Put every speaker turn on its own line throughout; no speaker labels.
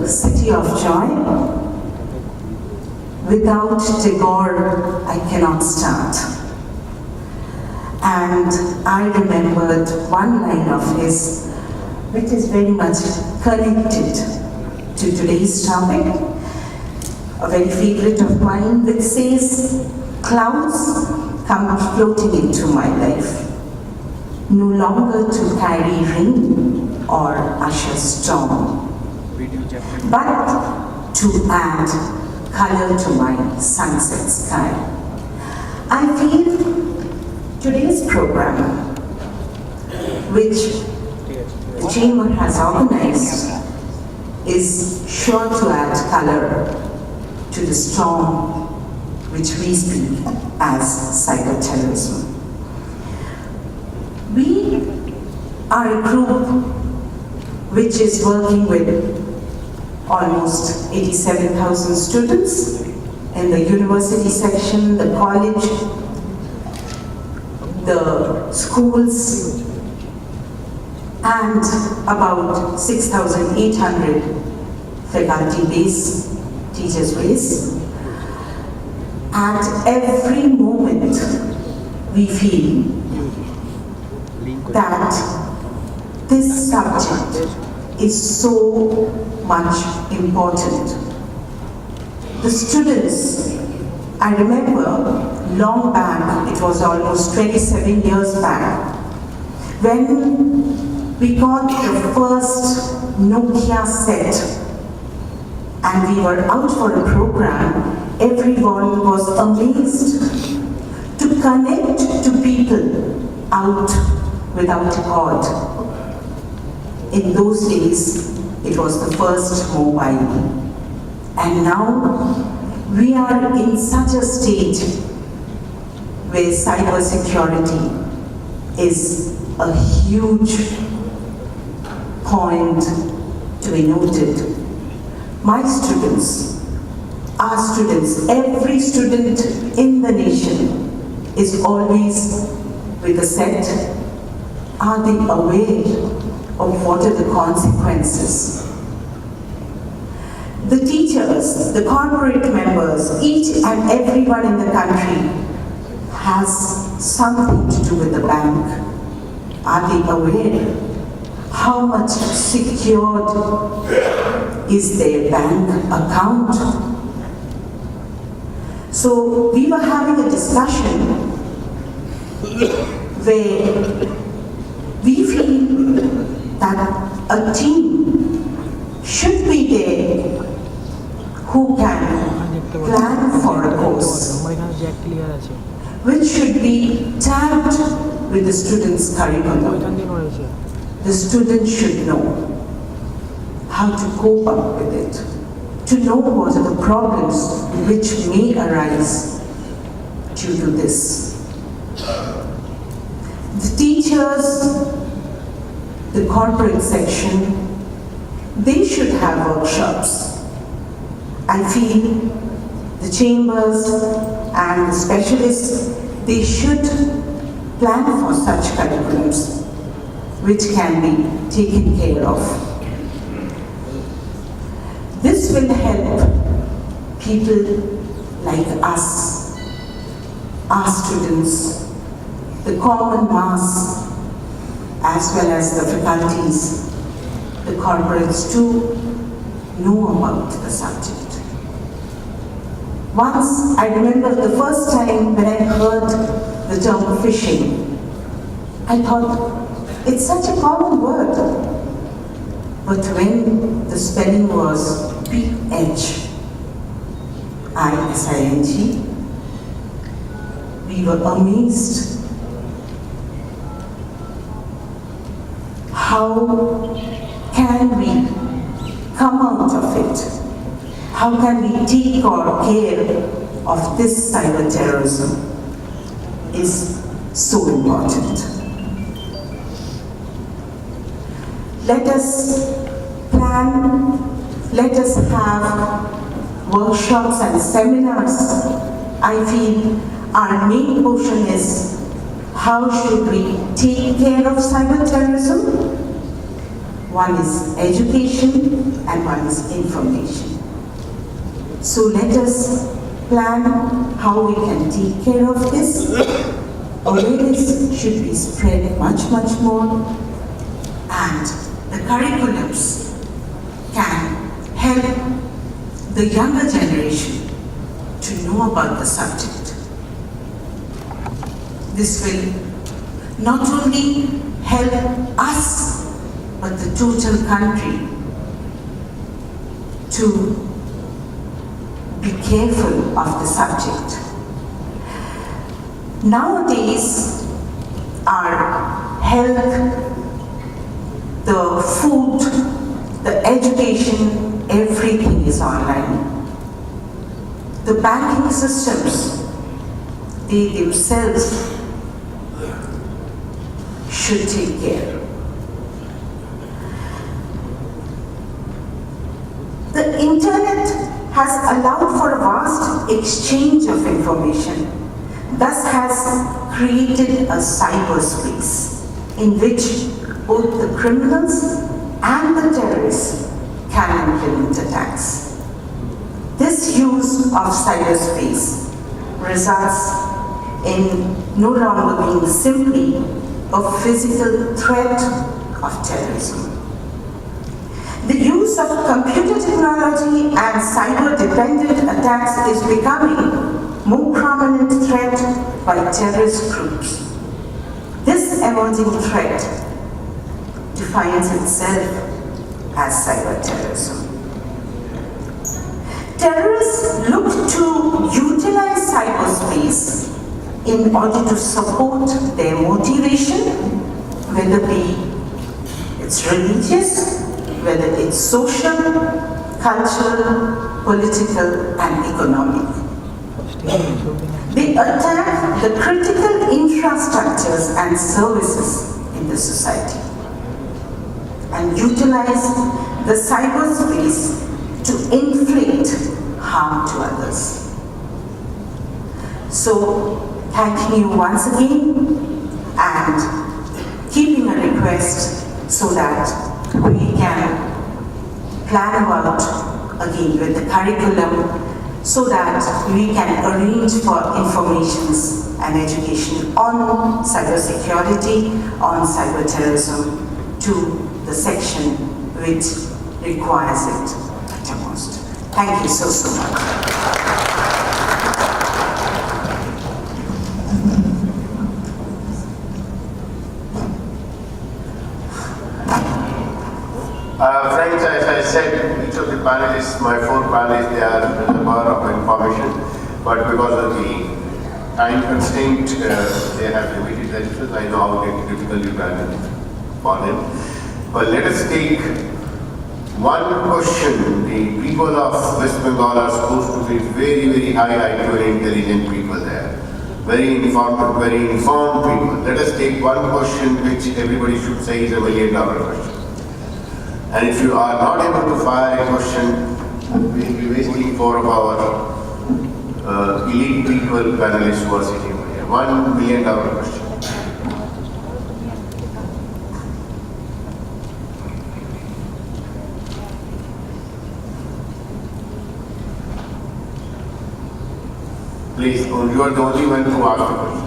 the city of joy. Without Tagore, I cannot start. And I remembered one line of his, which is very much connected to today's topic, a very favorite of mine, which says, "Clouds come floating into my life, no longer to carry rain or usher storm, but to add color to my sunset sky." I feel today's program, which the Chamber has organized, is sure to add color to the storm which we speak as cyber terrorism. We are a group which is working with almost 87,000 students in the university section, the college, the schools, and about 6,800 faculty base, teachers base. At every moment, we feel that this subject is so much important. The students, I remember long back, it was almost 27 years back, when we got the first Nokia set and we were out for a program, everyone was amazed to connect to people out without a cord. In those days, it was the first mobile. And now, we are in such a state where cybersecurity is a huge point to be noted. My students, our students, every student in the nation is always with a set. Are they aware of what are the consequences? The teachers, the corporate members, each and everyone in the country has something to do with the bank. Are they aware how much secured is their bank account? So we were having a discussion where we feel that a team should be there who can plan for a course, which should be tagged with the student's curriculum. The student should know how to cope up with it, to know what are the problems which may arise due to this. The teachers, the corporate section, they should have workshops. I feel the chambers and the specialists, they should plan for such curriculums which can be taken care of. This will help people like us, our students, the common mass, as well as the faculties, the corporates to know about the subject. Once, I remember the first time when I heard the term phishing, I thought, it's such a common word. But when the spelling was P-H-I-S-I-N-G, we were amazed. How can we come out of it? How can we take care of this cyber terrorism is so important. Let us plan, let us have workshops and seminars. I feel our main portion is how should we take care of cyber terrorism? One is education and one is information. So let us plan how we can take care of this. Awareness should be spread much, much more, and the curriculums can help the younger generation to know about the subject. This will not only help us, but the total country to be careful of the subject. Nowadays, our health, the food, the education, everything is online. The banking systems, they themselves should take care. The internet has allowed for a vast exchange of information, thus has created a cyberspace in which both the criminals and the terrorists can implement attacks. This use of cyberspace results in no longer being simply a physical threat of terrorism. The use of computer technology and cyber-dependent attacks is becoming more prominent threat by terrorist groups. This emerging threat defines itself as cyber terrorism. Terrorists look to utilize cyberspace in order to support their motivation, whether it's religious, whether it's social, cultural, political, and economic. They attack the critical infrastructures and services in the society and utilize the cyberspace to inflict harm to others. So, thanking you once again and keeping a request so that we can plan about again with the curriculum so that we can arrange for informations and education on cybersecurity, on cyber terrorism to the section which requires it at most. Thank you so much.
Friends, as I said, each of the panelists, my four panelists, they are a bar of information, but because of the time constraint, they have limited themselves. I know how difficult you can for them. But let us take one question. The people of West Bengal are supposed to be very, very high IQ and intelligent people there. Very informed people. Let us take one question which everybody should say is $1 million question. And if you are not able to fire a question, we will be wasting 4 of our elite people, panelists who are sitting here. $1 million question. Please, you are the only one who asked the question.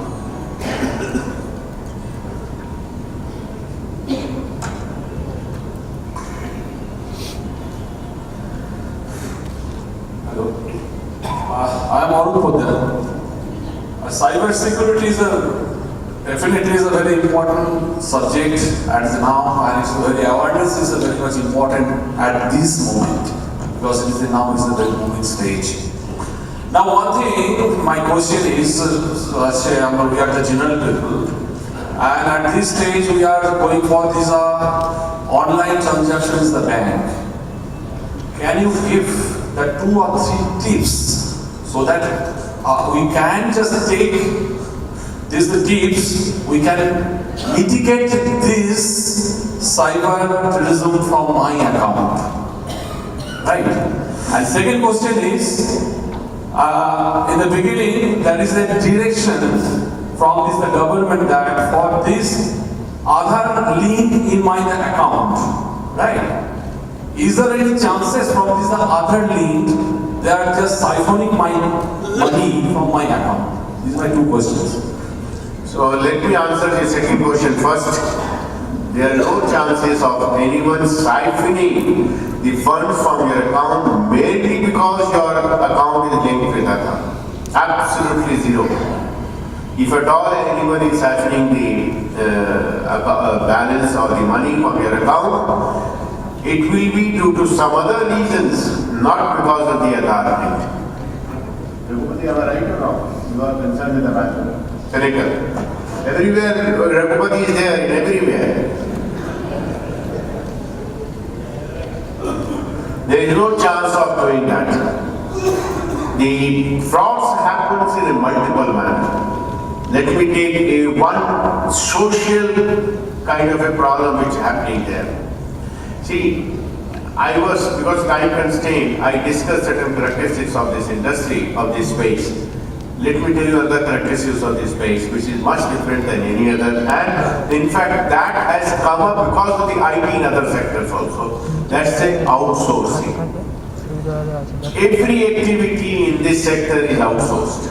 Cyber security definitely is a very important subject as now, and it's very awareness is very much important at this moment because it is now is a very moment stage. Now, one thing, my question is, let's say we are the general people, and at this stage we are going for these online transactions in the bank. Can you give the 2 or 3 tips so that we can just take these tips, we can mitigate this cyber terrorism from my account, right? And second question is, in the beginning, there is a direction from the government that for this Aadhaar link in my account, right? Is there any chances from this other link they are just siphoning my money from my account? These are my two questions.
So let me answer the second question first. There are no chances of anyone siphoning the funds from your account merely because your account is linked with Aadhaar. Absolutely zero. If at all anyone is siphoning the balance or the money from your account, it will be due to some other reasons, not because of the Aadhaar link. Ragupati, am I right or wrong? You are concerned with the matter. Correct. Everywhere, Ragupati is there, in everywhere. There is no chance of doing that. The frauds happens in a multiple manner. Let me take one social kind of a problem which is happening there. See, because time constraint, I discussed certain characteristics of this industry, of this space. Let me tell you other characteristics of this space, which is much different than any other. And in fact, that has come up because of the IT in other sectors also. That's the outsourcing. Every activity in this sector is outsourced.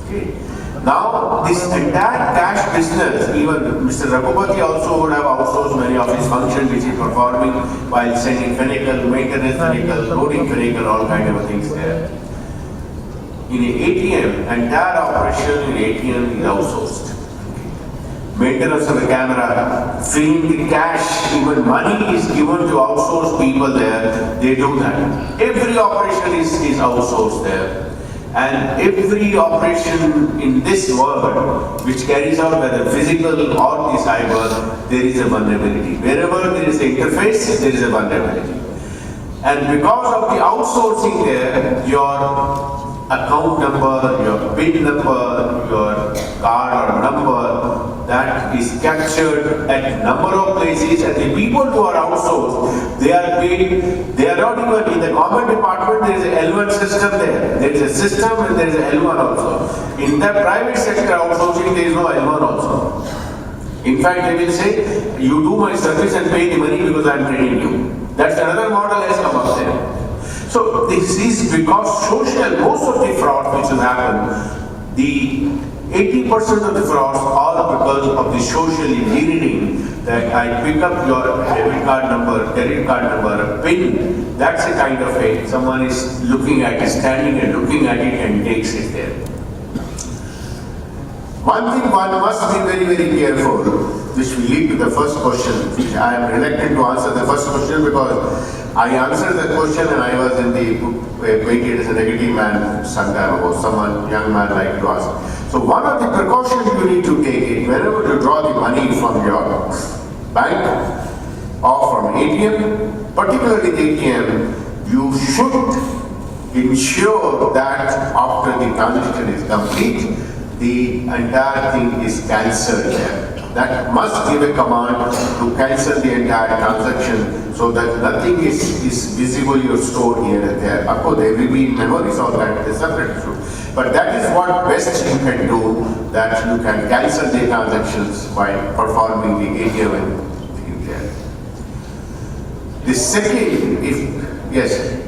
Okay. Now, this entire cash business, even Mr. Ragupati also would have outsourced many of his functions which he is performing while sending vehicle, maintenance vehicle, loading vehicle, all kind of things there. In an ATM, entire operation in ATM is outsourced. Maintenance of the camera, filling the cash, even money is given to outsourced people there, they do that. Every operation is outsourced there. And every operation in this world, which carries out whether physical or the cyber, there is a vulnerability. Wherever there is an interface, there is a vulnerability. And because of the outsourcing there, your account number, your PIN number, your card or number, that is captured at number of places, and the people who are outsourced, they are paid, they are not even in the government department, there is a L1 system there. There is a system and there is a L1 also. In the private sector outsourcing, there is no L1 also. In fact, they will say, you do my service and pay the money because I am training you. That's another model has come up there. So this is because most of the fraud which has happened, the 80% of the frauds are because of the social engineering, that I pick up your debit card number, credit card number, a PIN. That's a kind of a, someone is looking at it, standing and looking at it and takes it there. One thing one must be very, very careful, which will lead to the first question, which I am reluctant to answer the first question because I answered the question and I was in the waited as a negative man some time ago, someone, young man like to ask. So one of the precautions you need to take is whenever you draw the money from your bank or from ATM, particularly the ATM, you should ensure that after the transaction is complete, the entire thing is cancelled there. That must give a command to cancel the entire transaction so that nothing is visibly stored here and there. Of course, there will be memories of that, it's a separate issue. But that is what best you can do, that you can cancel the transactions by performing the ATM and thing there. The second, yes.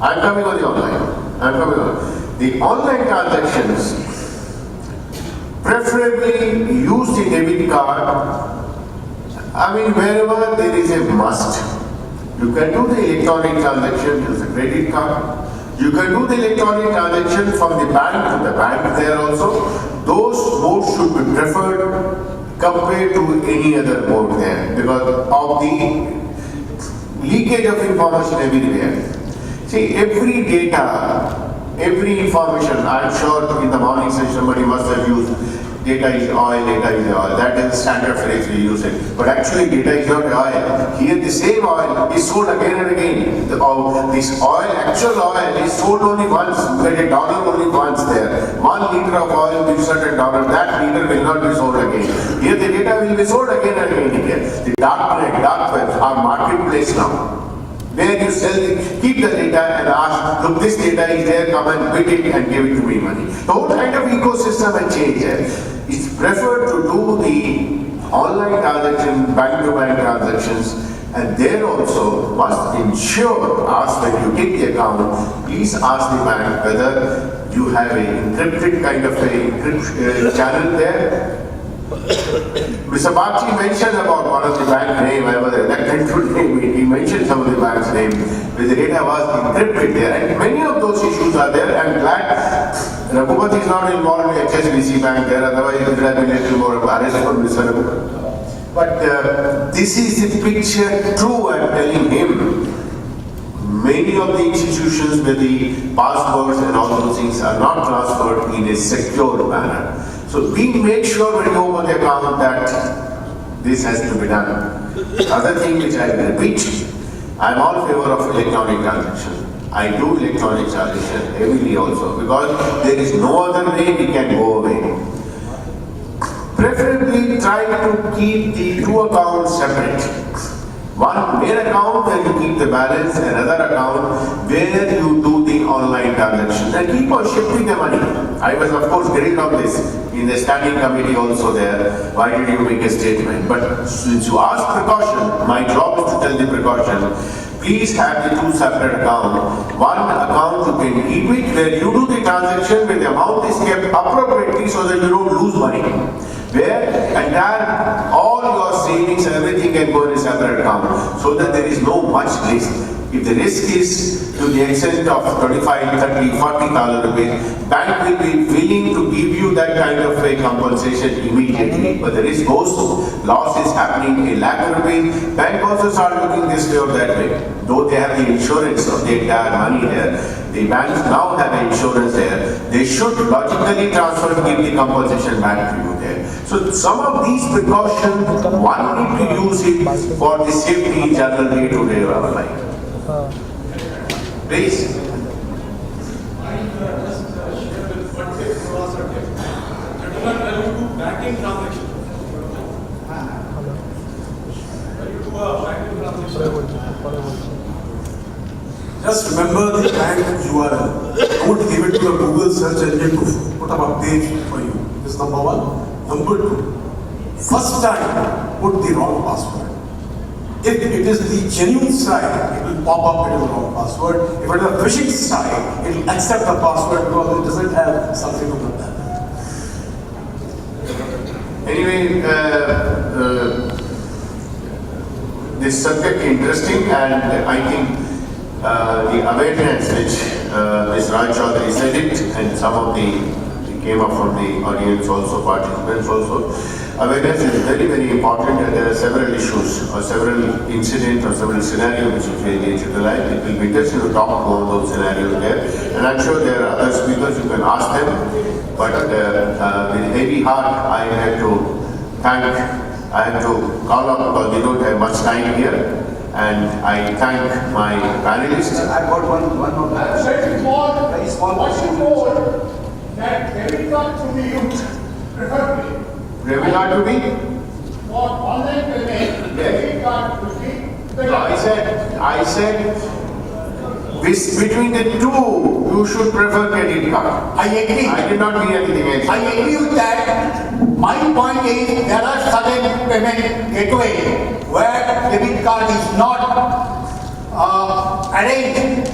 I'm coming on the online. The online transactions, preferably use the debit card. I mean, wherever there is a must. You can do the electronic transaction, use a credit card. You can do the electronic transaction from the bank to the bank there also. Those modes should be preferred compared to any other mode there because of the leakage of information everywhere. See, every data, every information, I'm sure in the morning session somebody must have used data is oil, data is oil. That is the standard phrase we use it. But actually data is not oil. Here the same oil is sold again and again. This oil, actual oil is sold only once. You get $1 only once there. 1 liter of oil gives certain $1. That liter will not be sold again. Here the data will be sold again and again here. The dark web are marketplace now. Where you keep the data and ask, look, this data is there, come and bid it and give it to me money. The whole kind of ecosystem has changed there. It's preferred to do the online transactions, bank-to-bank transactions, and there also must ensure, ask when you take the account, please ask the bank whether you have an encrypted kind of a encryption channel there. Mr. Bakshi mentioned about one of the bank name, I was elected to name it, he mentioned some of the bank's name, where the data was encrypted there, and many of those issues are there. I'm glad Raghupat is not involved in HSBC bank there, otherwise it would have been a little more embarrassing for Mr. Raghupat. But this is the picture true, I'm telling him. Many of the institutions where the passwords and all those things are not transferred in a secure manner. So we make sure when you open the account that this has to be done. Other thing which I will repeat, I am all favor of electronic transaction. I do electronic transaction heavily also because there is no other way we can go away. Preferably try to keep the two accounts separate. One main account where you keep the balance, another account where you do the online transaction and keep on shifting the money. I was of course grilled on this in the standing committee also there. Why did you make a statement? But since you asked precaution, my job is to tell the precaution. Please have the two separate accounts. One account you can keep it where you do the transaction where the amount is kept appropriately so that you don't lose money. Where entire, all your savings and everything can go in a separate account so that there is no much risk. If the risk is to the extent of 25, 30, 40,000 rupees, bank will be willing to give you that kind of a compensation immediately. But the risk goes to loss is happening a lakh rupees. Bank also start looking this way or that way. Though they have the insurance of the entire money there, the banks now have the insurance there. They should logically transfer to give the compensation back to you there. So some of these precautions, one need to use it for the safety in general day-to-day of our life. Please.
Banking transaction. Just remember the bank URL. Don't give it to a Google search engine to put up a page for you. This is number one. Number two, first time put the wrong password. If it is the genuine site, it will pop up with the wrong password. If it is a phishing site, it will accept the password because it doesn't have something to put there.
Anyway, this subject is interesting, and I think the awareness which Ms. Raj Chaudhary said it, and some of the came up from the audience also, participants also. Awareness is very, very important, and there are several issues or several incidents or several scenarios which we engage in the life. It will be interesting to talk about those scenarios there, and I'm sure there are other speakers, you can ask them. But with heavy heart, I have to call up because we don't have much time here, and I thank my panelists.
I've got one more.
Very small question. That debit card to be used, preferably.
Debit card to be?
For online payment, debit card to be.
No, I said, between the two, you should prefer credit card.
I agree.
I did not mean anything else.
I agree with that. My point is, there are certain payment gateway where debit card is not arranged.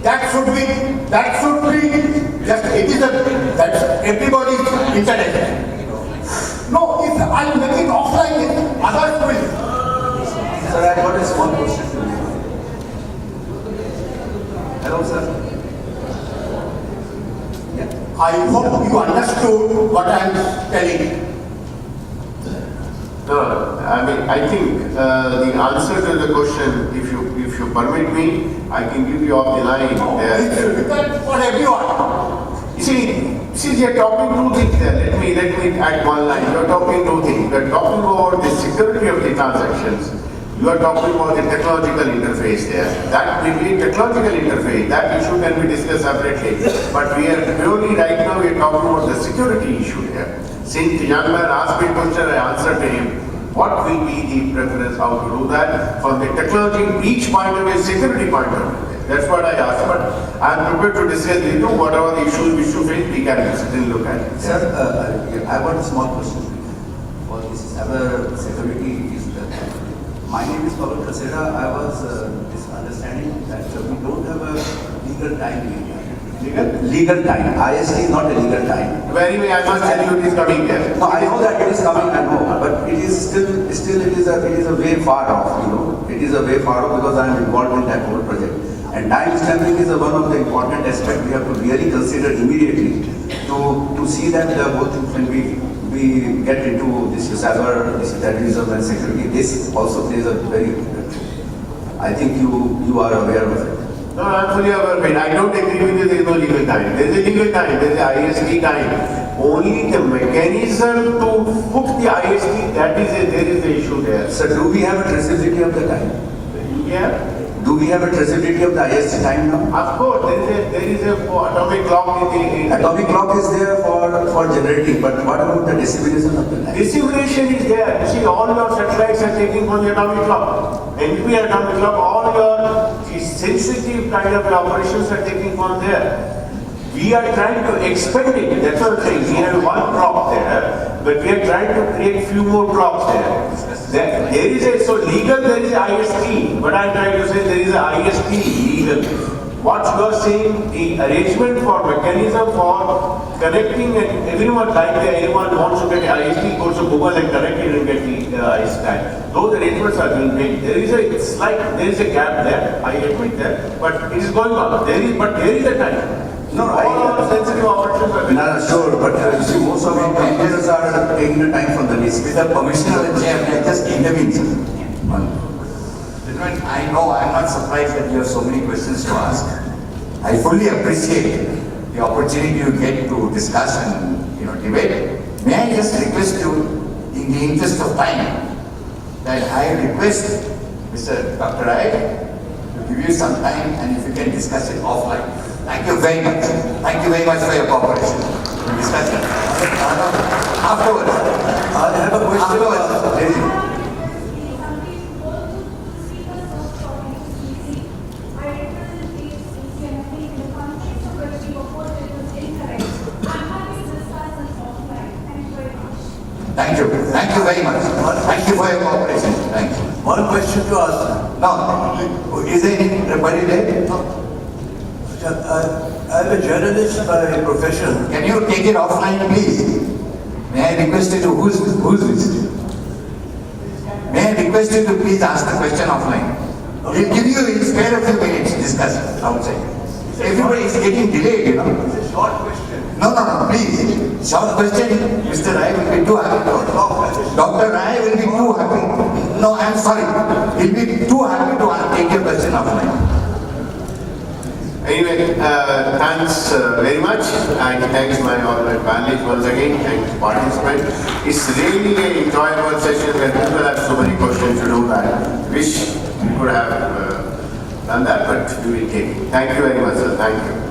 That should be just, it is that's everybody's internet. No, if I make it offline, others will.
Sir, I got a small question to you. Hello, sir. Yeah.
I hope you understood what I am telling.
No, I think the answer to the question, if you permit me, I can give you off the line.
It's for everyone.
See, you're talking two things there. Let me add one line. You're talking two things. You're talking about the security of the transactions. You are talking about the technological interface there. That will be technological interface. That issue can be discussed separately. But we are purely right now, we are talking about the security issue here. Since the young man asked me a question, I answered to him. What will be the preference, how to do that? From the technology, each point of view, security point of view. That's what I asked, but I am prepared to discuss with you whatever the issues which you face, we can still look at it.
Sir, I want a small question for this cyber security is the. My name is Pawan Kasera. I was this understanding that we don't have a legal time in India. Legal time. IST is not a legal time.
Very well, I must tell you it is coming there.
No, I know that it is coming, I know, but it is still it is a way far off, you know. It is a way far off because I am involved in that whole project. And time stamping is one of the important aspects we have to really consider immediately to see that the whole thing when we get into this cyber, this terrorism and security, this also plays a very, I think you are aware of it.
No, I'm fully aware of it. I don't agree with you, there is no legal time. There is a legal time, there is a IST time. Only the mechanism to put the IST, there is the issue there.
So do we have a traceability of the time?
Yeah.
Do we have a traceability of the IST time now?
Of course, there is a atomic clock in the...
Atomic clock is there for generating, but what about the dissemination of the time?
Dissemination is there. You see, all your satellites are taking from the atomic clock. And if we have atomic clock, all your sensitive kind of operations are taking from there. We are trying to expand it. That's what I'm saying. We have one clock there, but we are trying to create few more clocks there. There is a, so legal, there is a IST. But I'm trying to say there is a IST legal. What you are saying, the arrangement for mechanism for connecting and everyone, like anyone wants to get IST, goes to Google and connect it and get the IST time. Those arrangements are being made. There is a gap there, I admit that, but it is going on. There is a time.
No,
all sensitive operations are being
sure, but you see, most of our computers are taking the time from the list.
With the permission of the chair, may I just intervene, sir? Gentlemen, I know I am not surprised that you have so many questions to ask. I fully appreciate the opportunity you get to discuss and debate. May I just request you, in the interest of time, that I request Mr. Dr. Rai to give you some time, and if you can discuss it offline. Thank you very much. Thank you very much for your cooperation. We'll discuss it afterwards.
I have a question.
Afterwards. Thank you. Thank you very much. Thank you for your cooperation. Thank you.
One question to ask.
No, is there anybody there? No.
I'm a journalist by profession.
Can you take it offline, please? May I request you to, who's this? May I request you to please ask the question offline? We'll give you, spare a few minutes to discuss it outside. Everybody is getting delayed,
It's a short question.
No, please. Short question, Mr. Rai will be too happy. Dr. Rai will be too happy. No, I'm sorry. He'll be too happy to take your question offline.
Anyway, thanks very much. I thanks all my panelists once again and participants. It's really an enjoyable session where people have so many questions to do that. Wish we could have done that, but we will take it. Thank you very much, sir. Thank you.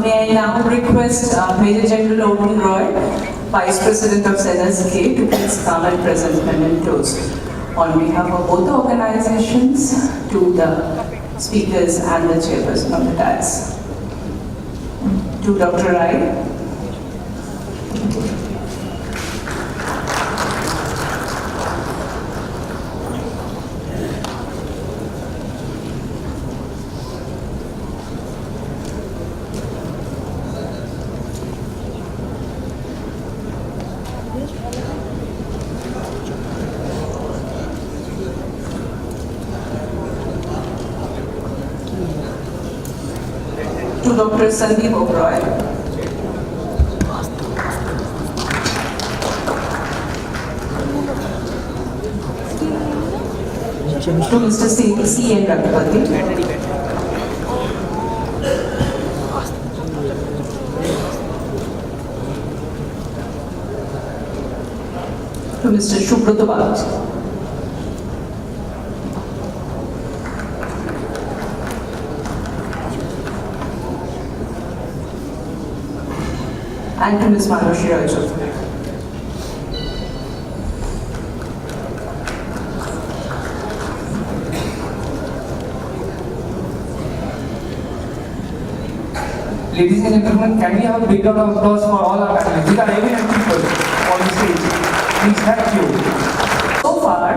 May I now request Major General Odin Roy, Vice President of SENSK, to please come and present mementos on behalf of both the organizations to the speakers and the chairperson of the dais. To Dr. Rai. To Dr. Sandeep Oberoi. To Mr. C.N. Raghupati. To Mr. Shubhrata Balaji. And to Ms. Manushi Raju.
Ladies and gentlemen, can we have a big round of applause for all our panelists? These are eminent people on the stage. Please, thank you.
So far,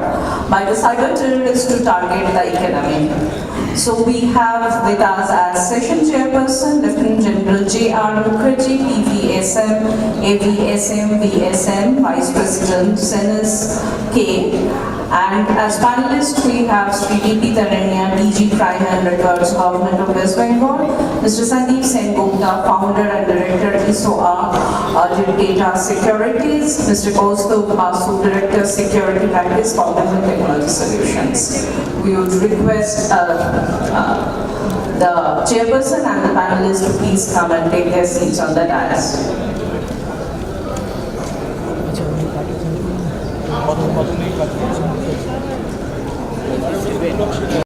by the cyber terrorists to target the economy. So we have with us as session chairperson, Lieutenant General J.R. Mukherjee, PVSM, AVSM, VSM, Vice President Senas K. And as panelists, we have Sri D.P. Taranya, DG Crime and Records, Government of West Bengal, Mr. Sandeep Sengupta, Founder and Director, ISOA, Data Securities, Mr. Kaustubh Basu, Director, Security Practice, Cognizant Technology Solutions. We would request the chairperson and the panelists to please come and take their seats on the dais.